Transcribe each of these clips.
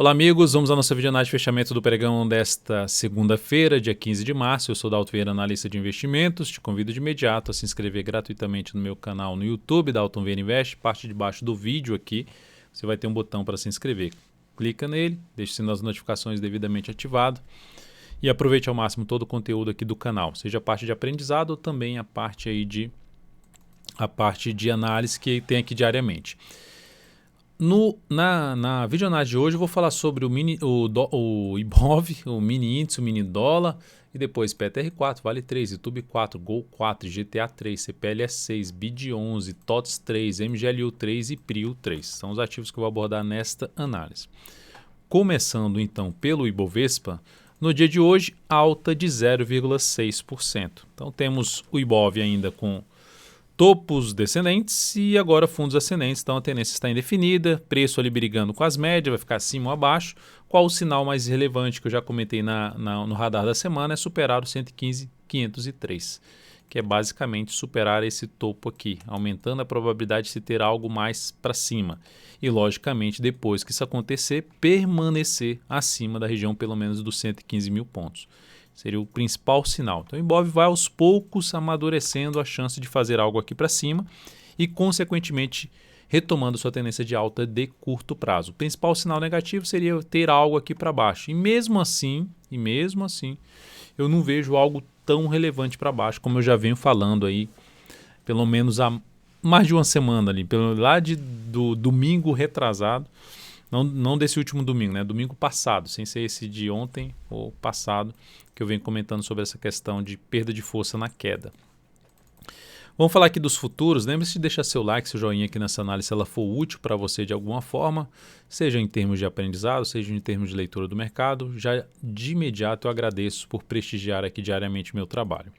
Olá amigos, vamos à nossa videoanálise de fechamento do pregão desta segunda-feira, dia 15 de março. Eu sou Dalton Vieira, analista de investimentos. Te convido de imediato a se inscrever gratuitamente no meu canal no YouTube, Dalton Vieira Invest. Parte de baixo do vídeo aqui, você vai ter um botão para se inscrever. Clica nele, deixe o sininho das notificações devidamente ativado e aproveite ao máximo todo o conteúdo aqui do canal, seja a parte de aprendizado ou também a parte de análise que tem aqui diariamente. Na videoanálise de hoje eu vou falar sobre o IBOV, o mini índice, o mini dólar e depois PTR4, Vale 3, YouTube 4, Gol 4, GTA 3, CPLS 6, BID 11, TOTS 3, MGLU 3 e PRIO 3. São os ativos que eu vou abordar nesta análise. Começando então pelo Ibovespa, no dia de hoje alta de 0,6%. Então temos o IBOV ainda com topos descendentes e agora fundos ascendentes, então a tendência está indefinida, preço ali brigando com as médias, vai ficar acima ou abaixo. Qual o sinal mais relevante que eu já comentei no radar da semana é superar o 115.503, que é basicamente superar esse topo aqui, aumentando a probabilidade de se ter algo mais para cima. E logicamente depois que isso acontecer, permanecer acima da região pelo menos dos 115 mil pontos. Seria o principal sinal. Então o Ibov vai aos poucos amadurecendo a chance de fazer algo aqui para cima e, consequentemente, retomando sua tendência de alta de curto prazo. O principal sinal negativo seria ter algo aqui para baixo. E mesmo assim, eu não vejo algo tão relevante para baixo, como eu já venho falando aí, pelo menos há mais de uma semana ali, do domingo retrasado. Não desse último domingo, né? Domingo passado, sem ser esse de ontem ou passado, que eu venho comentando sobre essa questão de perda de força na queda. Vamos falar aqui dos futuros. Lembre-se de deixar seu like, seu joinha aqui nessa análise se ela for útil para você de alguma forma, seja em termos de aprendizado, seja em termos de leitura do mercado. Já de imediato eu agradeço por prestigiar aqui diariamente o meu trabalho.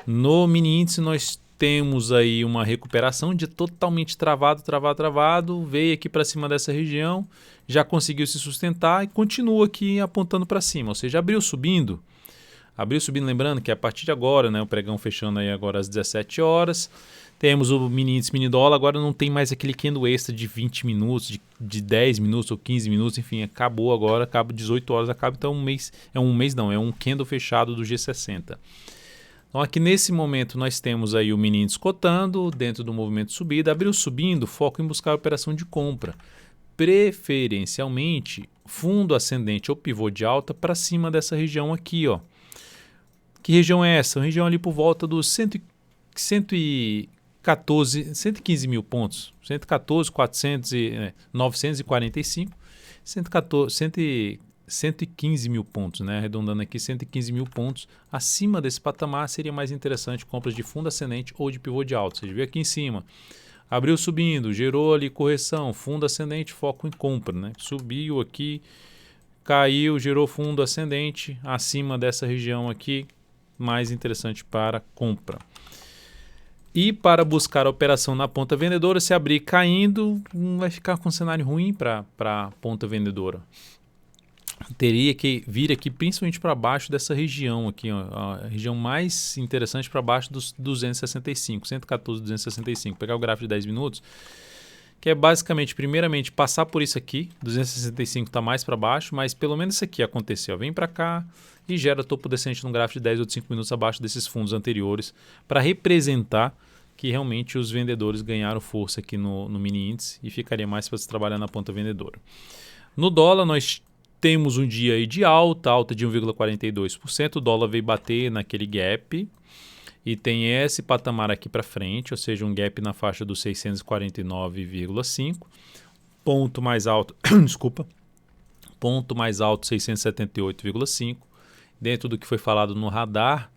No mini índice nós temos aí uma recuperação de totalmente travado, veio aqui para cima dessa região, já conseguiu se sustentar e continua aqui apontando para cima, ou seja, abriu subindo, lembrando que a partir de agora, né, o pregão fechando aí agora às 17 horas, temos o mini índice, mini dólar, agora não tem mais aquele candle extra de 20 minutos, de 10 minutos ou 15 minutos, enfim, acabou agora, acaba 18 horas, então é um candle fechado do G60. Então aqui nesse momento nós temos aí o mini índice cotando dentro do movimento de subida, abriu subindo, foco em buscar a operação de compra, preferencialmente fundo ascendente ou pivô de alta para cima dessa região aqui, ó. Que região é essa? Uma região ali por volta dos 115 mil pontos, 945, 115 mil pontos, né? Arredondando aqui, 115 mil pontos. Acima desse patamar seria mais interessante compras de fundo ascendente ou de pivô de alta. Você viu aqui em cima, abriu subindo, gerou ali correção, fundo ascendente, foco em compra, né? Subiu aqui, caiu, gerou fundo ascendente, acima dessa região aqui, mais interessante para compra. E para buscar a operação na ponta vendedora, se abrir caindo, vai ficar com um cenário ruim para a ponta vendedora. Teria que vir aqui principalmente para baixo dessa região aqui, ó, a região mais interessante para baixo dos 265, 114, 265. Pegar o gráfico de 10 minutos, que é basicamente, primeiramente, passar por isso aqui, 265 está mais para baixo, mas pelo menos isso aqui aconteceu. Vem para cá e gera topo descendente no gráfico de 10 ou 5 minutos abaixo desses fundos anteriores, para representar que realmente os vendedores ganharam força aqui no mini índice e ficaria mais para se trabalhar na ponta vendedora. No dólar, nós temos um dia aí de alta de 1,42%, o dólar veio bater naquele gap e tem esse patamar aqui para frente, ou seja, um gap na faixa dos 649,5, ponto mais alto, ponto mais alto 678,5, dentro do que foi falado no radar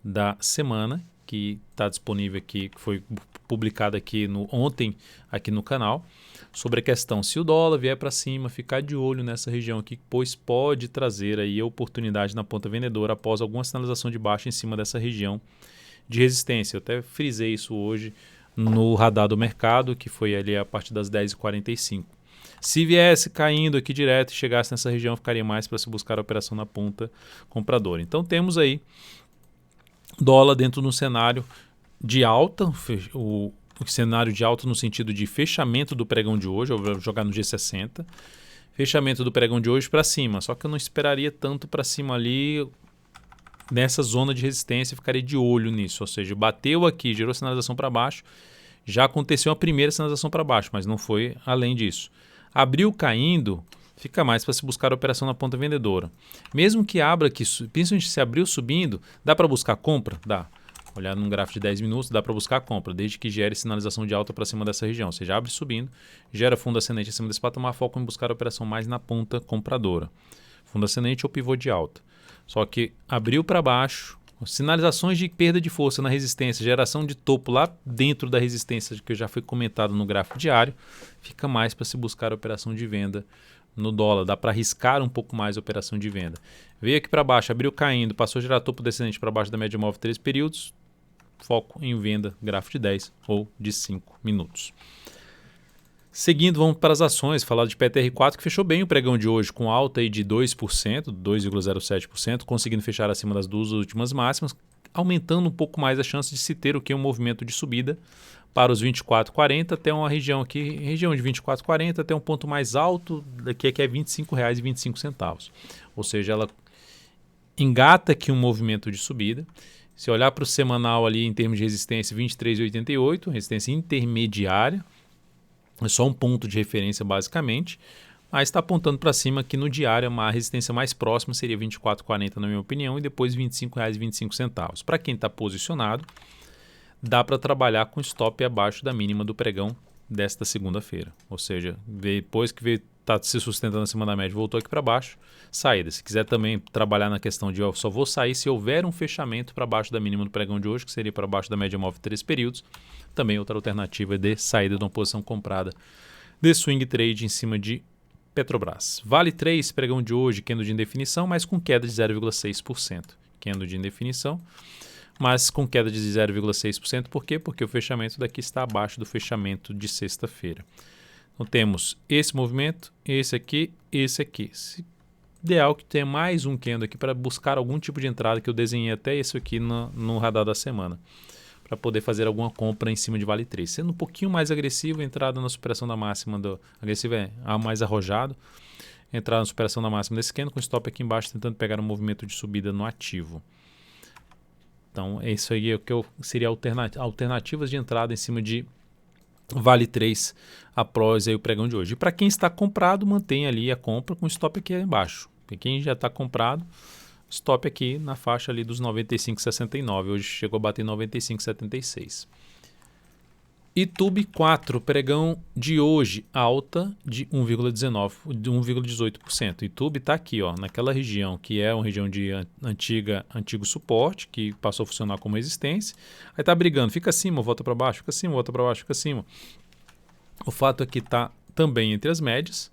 da semana, que está disponível aqui, que foi publicado aqui ontem aqui no canal, sobre a questão se o dólar vier para cima, ficar de olho nessa região aqui, pois pode trazer aí oportunidade na ponta vendedora após alguma sinalização de baixa em cima dessa região de resistência. Eu até frisei isso hoje no radar do mercado, que foi ali a partir das 10h45. Se viesse caindo aqui direto e chegasse nessa região, ficaria mais para se buscar a operação na ponta compradora. Então temos aí dólar dentro de um cenário de alta, o cenário de alta no sentido de fechamento do pregão de hoje, eu vou jogar no G60, Fechamento do pregão de hoje para cima, só que eu não esperaria tanto para cima ali nessa zona de resistência, ficaria de olho nisso, ou seja, bateu aqui, gerou sinalização para baixo, já aconteceu a primeira sinalização para baixo, mas não foi além disso. Abriu caindo, fica mais para se buscar a operação na ponta vendedora. Mesmo que abra aqui, principalmente se abriu subindo, dá para buscar compra? Dá. Olhar num gráfico de 10 minutos, dá para buscar compra, desde que gere sinalização de alta para cima dessa região. Ou seja, abre subindo, gera fundo ascendente acima desse patamar, foco em buscar a operação mais na ponta compradora. Fundo ascendente ou pivô de alta. Só que abriu para baixo, sinalizações de perda de força na resistência, geração de topo lá dentro da resistência que já foi comentado no gráfico diário, fica mais para se buscar a operação de venda no dólar. Dá para arriscar um pouco mais a operação de venda. Veio aqui para baixo, abriu caindo, passou a gerar topo descendente para baixo da média móvel 3 períodos, foco em venda, gráfico de 10 ou de 5 minutos. Seguindo, vamos para as ações, falar de PTR4, que fechou bem o pregão de hoje, com alta aí de 2%, 2,07%, conseguindo fechar acima das duas últimas máximas, aumentando um pouco mais a chance de se ter o que um movimento de subida para os 24,40 até uma região aqui, região de 24,40 até um ponto mais alto, daqui que é R$ 25,25. Ou seja, ela engata aqui um movimento de subida. Se olhar para o semanal ali em termos de resistência, 23,88, resistência intermediária, é só um ponto de referência basicamente, mas está apontando para cima que no diário uma resistência mais próxima seria 24,40 na minha opinião e depois R$ 25,25. Para quem está posicionado, dá para trabalhar com stop abaixo da mínima do pregão desta segunda-feira, ou seja, depois que está se sustentando acima da média, voltou aqui para baixo, saída. Se quiser também trabalhar na questão de só vou sair se houver um fechamento para baixo da mínima do pregão de hoje, que seria para baixo da média móvel 3 períodos, também outra alternativa de saída de uma posição comprada de swing trade em cima de Petrobras. Vale 3, pregão de hoje, candle de indefinição, mas com queda de 0,6%. Candle de indefinição, mas com queda de 0,6%. Por quê? Porque o fechamento daqui está abaixo do fechamento de sexta-feira. Então temos esse movimento, esse aqui. Ideal que tenha mais um candle aqui para buscar algum tipo de entrada, que eu desenhei até isso aqui no radar da semana, para poder fazer alguma compra em cima de Vale 3. Sendo um pouquinho mais agressivo, entrada na superação da máxima, agressivo é mais arrojado, entrada na superação da máxima desse candle, com stop aqui embaixo, tentando pegar um movimento de subida no ativo. Então, é isso aí que seria alternativas de entrada em cima de Vale 3 após aí o pregão de hoje. E para quem está comprado, mantém ali a compra com stop aqui embaixo. Para quem já está comprado, stop aqui na faixa ali dos 95,69. Hoje chegou a bater 95,76. Itube 4, pregão de hoje, alta de 1,19%, de 1,18%. Itube está aqui, ó, naquela região que é uma região de antigo suporte, que passou a funcionar como resistência. Aí está brigando, fica acima, volta para baixo, fica acima, volta para baixo, fica acima. O fato é que está também entre as médias,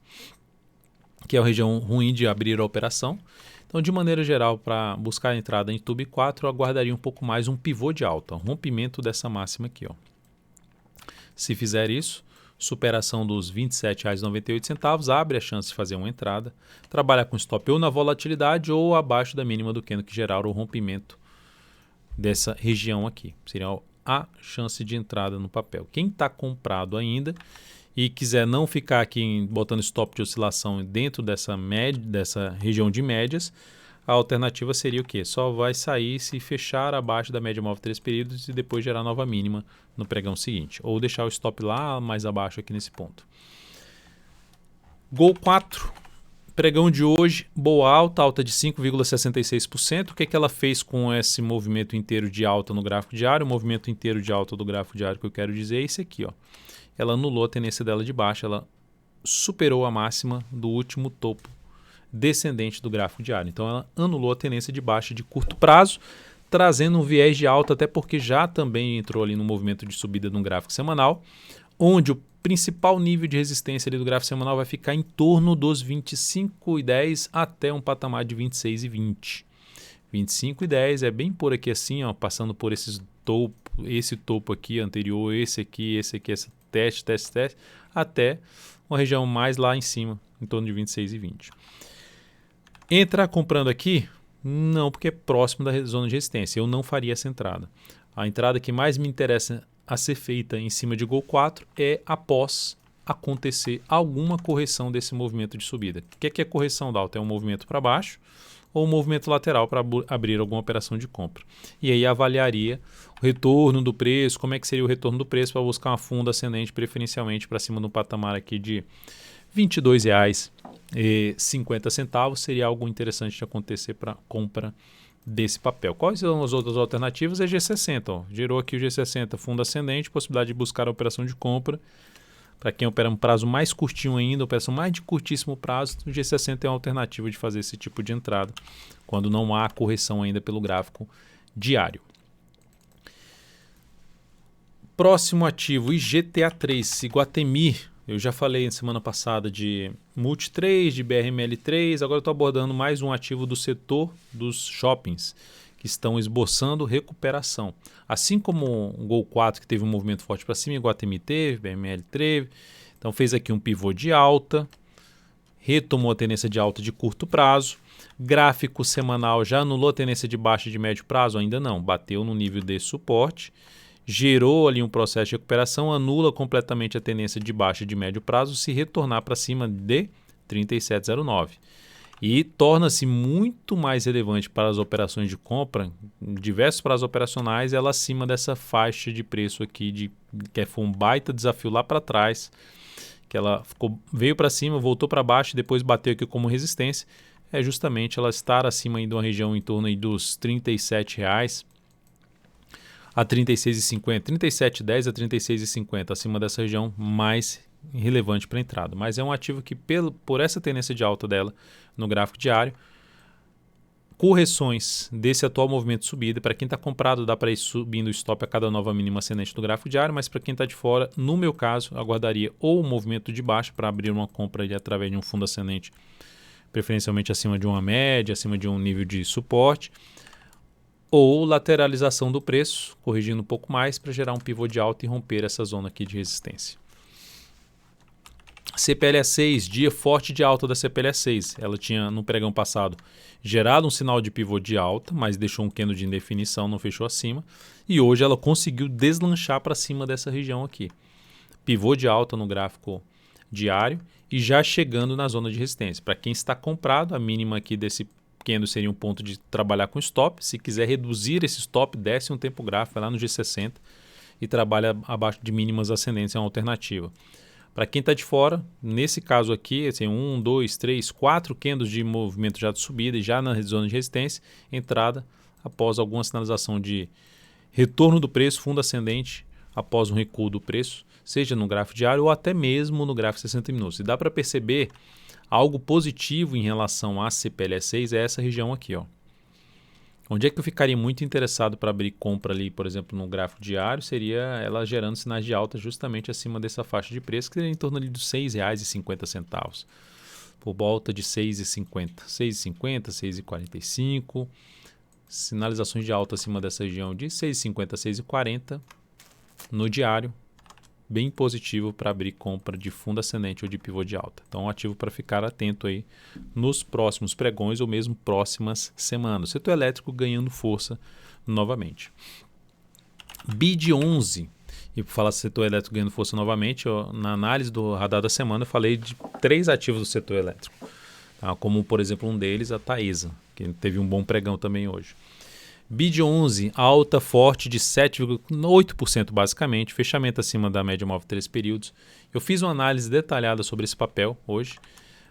que é uma região ruim de abrir a operação. Então, de maneira geral, para buscar a entrada em Itube 4, eu aguardaria um pouco mais um pivô de alta, um rompimento dessa máxima aqui, ó. Se fizer isso, superação dos R$ 27,98, abre a chance de fazer uma entrada, trabalhar com stop ou na volatilidade ou abaixo da mínima do candle que gerar o rompimento dessa região aqui. Seria a chance de entrada no papel. Quem está comprado ainda e quiser não ficar aqui botando stop de oscilação dentro dessa região de médias, a alternativa seria o quê? Só vai sair se fechar abaixo da média móvel 3 períodos e depois gerar nova mínima no pregão seguinte. Ou deixar o stop lá mais abaixo aqui nesse ponto. Gol 4, pregão de hoje, boa alta de 5,66%. O que ela fez com esse movimento inteiro de alta no gráfico diário? O movimento inteiro de alta do gráfico diário que eu quero dizer é esse aqui, ó. Ela anulou a tendência dela de baixa, ela superou a máxima do último topo descendente do gráfico diário. Então ela anulou a tendência de baixa de curto prazo, trazendo um viés de alta, até porque já também entrou ali no movimento de subida no gráfico semanal, onde o principal nível de resistência ali do gráfico semanal vai ficar em torno dos 25,10 até um patamar de 26,20. 25,10 é bem por aqui assim, ó, passando por esse topo aqui anterior, esse teste, até uma região mais lá em cima, em torno de 26,20. Entrar comprando aqui? Não, porque é próximo da zona de resistência. Eu não faria essa entrada. A entrada que mais me interessa a ser feita em cima de Gol 4 é após acontecer alguma correção desse movimento de subida. O que é correção da alta? É um movimento para baixo ou um movimento lateral para abrir alguma operação de compra. E aí avaliaria o retorno do preço, como é que seria o retorno do preço para buscar uma funda ascendente preferencialmente para cima de um patamar aqui de R$ 22,50, seria algo interessante de acontecer para compra desse papel. Quais são as outras alternativas? É G60. Ó. Gerou aqui o G60, fundo ascendente, possibilidade de buscar a operação de compra. Para quem opera um prazo mais curtinho ainda, operação mais de curtíssimo prazo, o G60 é uma alternativa de fazer esse tipo de entrada, quando não há correção ainda pelo gráfico diário. Próximo ativo, IGTA3, Iguatemi. Eu já falei na semana passada de Multi3, de BRML3, agora eu estou abordando mais um ativo do setor dos shoppings, que estão esboçando recuperação. Assim como o Gol 4, que teve um movimento forte para cima, Iguatemi teve, BRML teve, então fez aqui um pivô de alta, retomou a tendência de alta de curto prazo, gráfico semanal já anulou a tendência de baixa de médio prazo? Ainda não, bateu no nível de suporte, gerou ali um processo de recuperação, anula completamente a tendência de baixa de médio prazo, se retornar para cima de 37,09. E torna-se muito mais relevante para as operações de compra, diversos prazos operacionais, ela acima dessa faixa de preço aqui, que foi um baita desafio lá para trás, que ela veio para cima, voltou para baixo e depois bateu aqui como resistência, é justamente ela estar acima aí de uma região em torno aí dos R$ 37,00 a R$ 36,50, R$ 37,10 a R$ 36,50, acima dessa região mais relevante para entrada. Mas é um ativo que, por essa tendência de alta dela no gráfico diário, correções desse atual movimento de subida, para quem está comprado dá para ir subindo o stop a cada nova mínima ascendente do gráfico diário, mas para quem está de fora, no meu caso, aguardaria ou o movimento de baixa para abrir uma compra ali através de um fundo ascendente, preferencialmente acima de uma média, acima de um nível de suporte, ou lateralização do preço, corrigindo um pouco mais para gerar um pivô de alta e romper essa zona aqui de resistência. CPLE6, dia forte de alta da CPLE6. Ela tinha no pregão passado gerado um sinal de pivô de alta, mas deixou um candle de indefinição, não fechou acima. E hoje ela conseguiu deslanchar para cima dessa região aqui. Pivô de alta no gráfico diário e já chegando na zona de resistência. Para quem está comprado, a mínima aqui desse candle seria um ponto de trabalhar com stop. Se quiser reduzir esse stop, desce um tempo gráfico, vai lá no G60 e trabalha abaixo de mínimas ascendentes, é uma alternativa. Para quem está de fora, nesse caso aqui, assim, 1, 2, 3, 4 candles de movimento já de subida e já na zona de resistência, entrada após alguma sinalização de retorno do preço, fundo ascendente, após um recuo do preço, seja no gráfico diário ou até mesmo no gráfico 60 minutos. E dá para perceber algo positivo em relação à CPLE6 é essa região aqui, ó. Onde é que eu ficaria muito interessado para abrir compra ali, por exemplo, no gráfico diário, seria ela gerando sinais de alta justamente acima dessa faixa de preço, que seria em torno ali dos R$ 6,50, por volta de R$ 6,50, R$ 6,50, R$ 6,45, sinalizações de alta acima dessa região de R$ 6,50 a R$ 6,40 no diário, bem positivo para abrir compra de fundo ascendente ou de pivô de alta. Então, um ativo para ficar atento aí nos próximos pregões ou mesmo próximas semanas. O setor elétrico ganhando força novamente. BID11, e por falar do setor elétrico ganhando força novamente, na análise do radar da semana eu falei de 3 ativos do setor elétrico, tá? Como por exemplo um deles, a Taesa, que teve um bom pregão também hoje. BID11, alta forte de 7,8% basicamente, fechamento acima da média móvel 3 períodos. Eu fiz uma análise detalhada sobre esse papel hoje.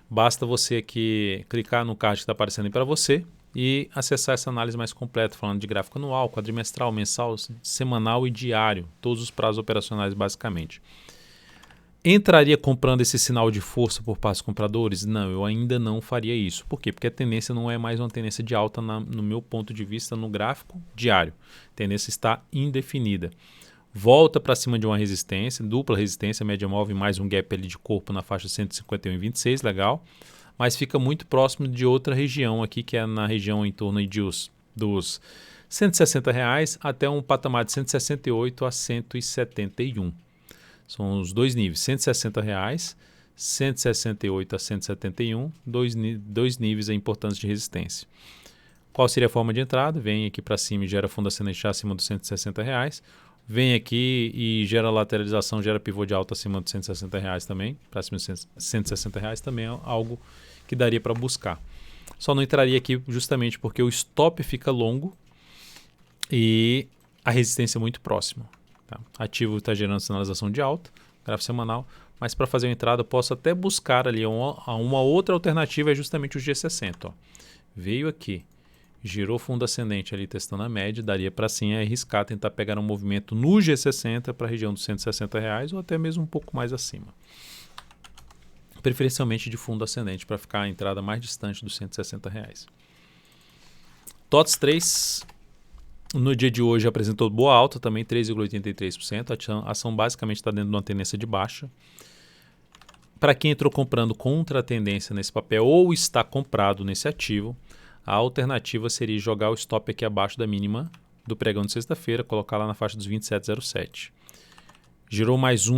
Basta você aqui clicar no card que está aparecendo aí para você e acessar essa análise mais completa, falando de gráfico anual, quadrimestral, mensal, semanal e diário, todos os prazos operacionais basicamente. Entraria comprando esse sinal de força por passos compradores? Não, eu ainda não faria isso. Por quê? Porque a tendência não é mais uma tendência de alta no meu ponto de vista no gráfico diário. A tendência está indefinida. Volta para cima de uma resistência, dupla resistência, média móvel mais um gap ali de corpo na faixa 151,26, legal. Mas fica muito próximo de outra região aqui, que é na região em torno aí dos R$ 160 até um patamar de 168 a 171. São os dois níveis, R$ 160, 168 a 171, dois níveis importantes de resistência. Qual seria a forma de entrada? Vem aqui para cima e gera fundo ascendente acima dos R$ 160. vem aqui e gera lateralização, gera pivô de alta acima de R$160 também, para cima de R$160 também é algo que daria para buscar. Só não entraria aqui justamente porque o stop fica longo e a resistência é muito próxima. Tá? Ativo está gerando sinalização de alta, gráfico semanal, mas para fazer uma entrada eu posso até buscar ali uma outra alternativa, é justamente o G60. Ó. Veio aqui, girou fundo ascendente ali testando a média, daria para sim arriscar, tentar pegar um movimento no G60 para a região dos R$160 ou até mesmo um pouco mais acima. Preferencialmente de fundo ascendente para ficar a entrada mais distante dos R$160. TOTS 3 no dia de hoje apresentou boa alta também, 3,83%. A ação basicamente está dentro de uma tendência de baixa. Para quem entrou comprando contra a tendência nesse papel ou está comprado nesse ativo, a alternativa seria jogar o stop aqui abaixo da mínima do pregão de sexta-feira, colocar lá na faixa dos 27,07. Girou mais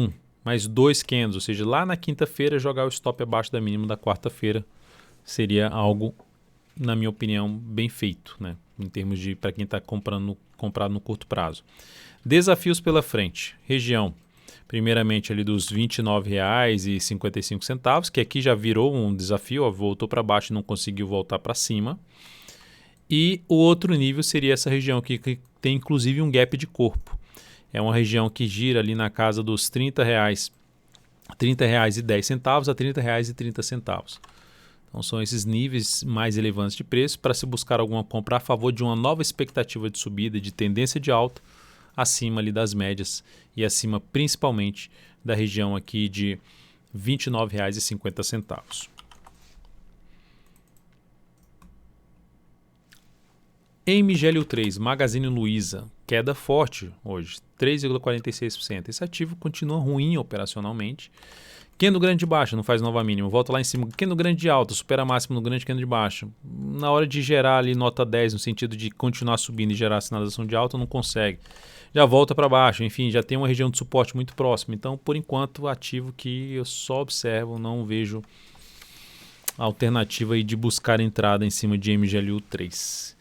dois candles, ou seja, lá na quinta-feira jogar o stop abaixo da mínima da quarta-feira seria algo, na minha opinião, bem feito, né? Em termos de para quem está comprado no curto prazo. Desafios pela frente. Região, primeiramente ali dos R$ 29,55, que aqui já virou um desafio, ó, voltou para baixo e não conseguiu voltar para cima. E o outro nível seria essa região aqui, que tem inclusive um gap de corpo. É uma região que gira ali na casa dos R$ 30,10 a R$ 30,30. Então são esses níveis mais elevantes de preço para se buscar alguma compra a favor de uma nova expectativa de subida, de tendência de alta, acima ali das médias e acima principalmente da região aqui de R$ 29,50. MGLU 3, Magazine Luiza, queda forte hoje, 3,46%. Esse ativo continua ruim operacionalmente. Candle grande de baixa, não faz nova mínima, volta lá em cima. Candle grande de alta, supera a máxima no grande candle de baixa. Na hora de gerar ali nota 10, no sentido de continuar subindo e gerar sinalização de alta, não consegue. Já volta para baixo, enfim, já tem uma região de suporte muito próxima. Então, por enquanto, ativo que eu só observo, não vejo alternativa aí de buscar entrada em cima de MGLU 3.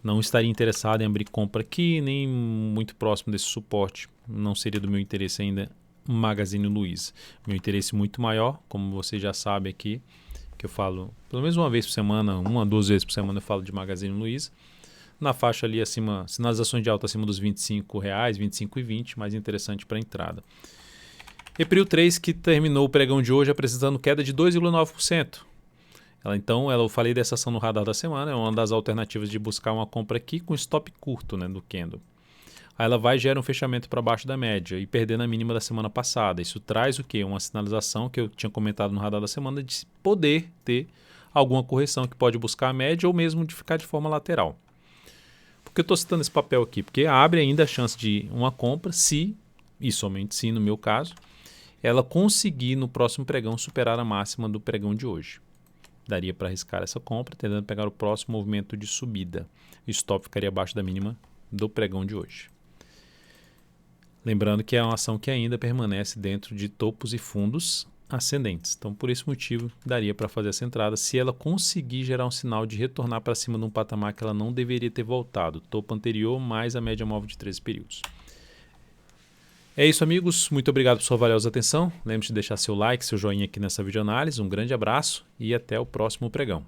Não estaria interessado em abrir compra aqui, nem muito próximo desse suporte. Não seria do meu interesse ainda Magazine Luiza. Meu interesse muito maior, como você já sabe aqui, que eu falo pelo menos uma vez por semana, 2 vezes por semana eu falo de Magazine Luiza. Na faixa ali acima, sinalizações de alta acima dos R$ 25,00, R$ 25,20, mais interessante para entrada. EPRIL 3, que terminou o pregão de hoje apresentando queda de 2,9%. Eu falei dessa ação no radar da semana, é uma das alternativas de buscar uma compra aqui com stop curto, né, do candle. Aí ela vai e gera um fechamento para baixo da média e perdendo a mínima da semana passada. Isso traz o quê? Uma sinalização que eu tinha comentado no radar da semana de poder ter alguma correção que pode buscar a média ou mesmo de ficar de forma lateral. Por que eu estou citando esse papel aqui? Porque abre ainda a chance de uma compra se, e somente se no meu caso, ela conseguir no próximo pregão superar a máxima do pregão de hoje. Daria para arriscar essa compra, tentando pegar o próximo movimento de subida. O stop ficaria abaixo da mínima do pregão de hoje. Lembrando que é uma ação que ainda permanece dentro de topos e fundos ascendentes. Então, por esse motivo, daria para fazer essa entrada se ela conseguir gerar um sinal de retornar para cima de um patamar que ela não deveria ter voltado. Topo anterior mais a média móvel de 13 períodos. É isso, amigos. Muito obrigado por sua valiosa atenção. Lembre-se de deixar seu like, seu joinha aqui nessa videoanálise. Um grande abraço e até o próximo pregão.